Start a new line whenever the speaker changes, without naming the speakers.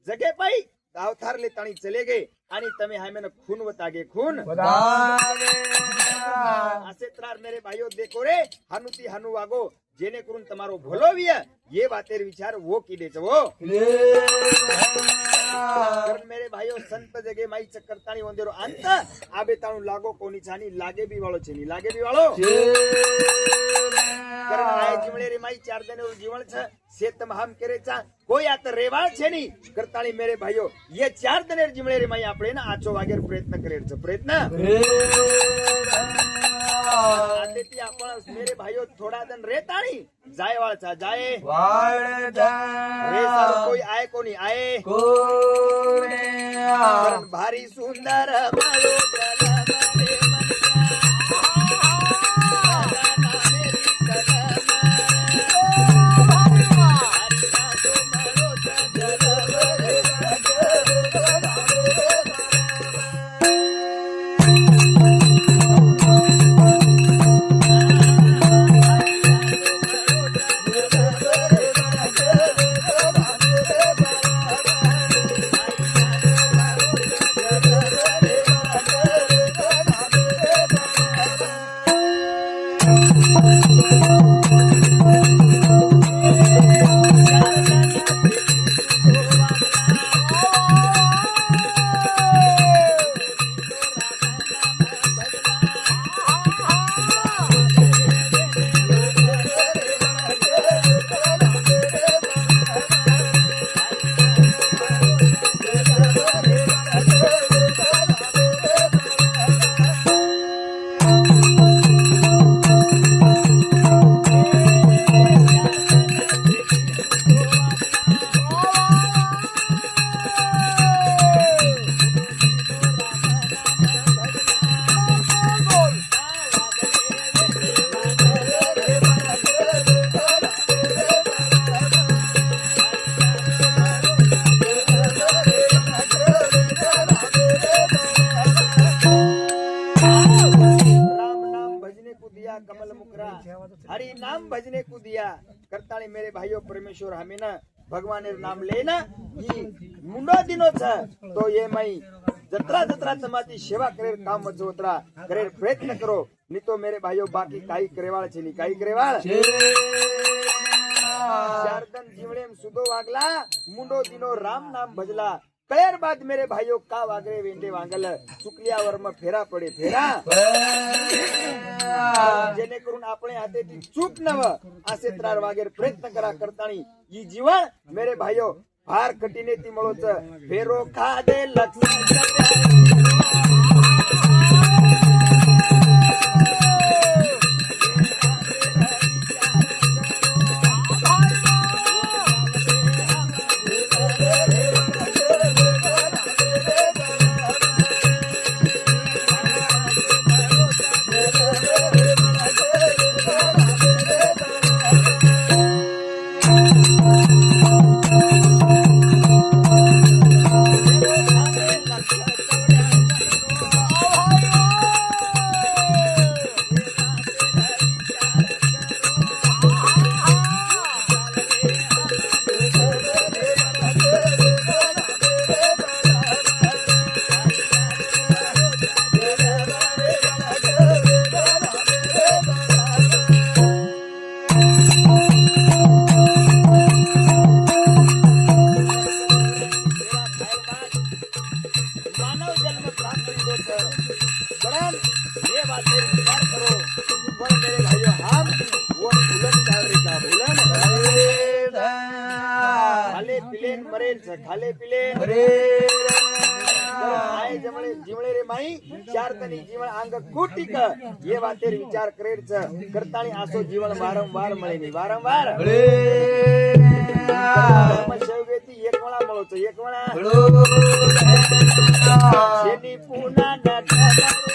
जगे पाई अवतार ले ताणी चले गए आणि तमे हाय मैंने खून वतागे खून असे त्रार मेरे भाइयों देखो रे हानुती हानु वागो जेने करून तमारो भलो विया ये बातेर विचार वो कीदे छ वो कारण मेरे भाइयों संत जगे माई चक्करताणी वंदेरो अंत आबे ताणु लागो कोनी छानी लागे बी वाळो छे नी लागे बी वाळो कारण आय जीवणे रे माई 4 दिन जीवन छ सेतम हम करे चा कोई आता रेवाळ छे नी करताणी मेरे भाइयों ये 4 दिन जीवणे रे माई आपणे ना आचो वागेर प्रयत्न करेल छ प्रयत्न आतेती आपण मेरे भाइयों थोड़ा दिन रेताणी जाय वाळचा जाय वाळचा रे सारो कोई आए कोनी आए कोने भारी सुंदर माळो हरि नाम भजने को दिया करताणी मेरे भाइयों परमेश्वर हमें ना भगवान नाम लेना ही मुंडो दिनो छ तो ये मई जत्रा जत्रा तमाची सेवा करे काम वचोतरा करे प्रयत्न करो नहीं तो मेरे भाइयों बाकी काई करेवाळ छे नी काई करेवाळ शारदन जीवणेम सुदो वागला मुंडो दिनो राम नाम भजला कयर बाद मेरे भाइयों का वागरे वेंडे वांगल चुकलिया वर्म फेरा पडे फेरा जेने करून आपणे हातेथी चूक नव आसे त्रार वागेर प्रयत्न करा करताणी ई जीवन मेरे भाइयों भार कटीने ती मळोच फेरो खादे लक्ष्मी खाले पिले आए जमळे जीवणे रे माई चार तनी जीवन अंग कोटिक ये वातेर विचार करेर छ करताणी आसो जीवन वारंवार मळे नी वारंवार धर्म शेवगेती एक वळा मळो छ एक वळा शेनी पुन्हा नटणार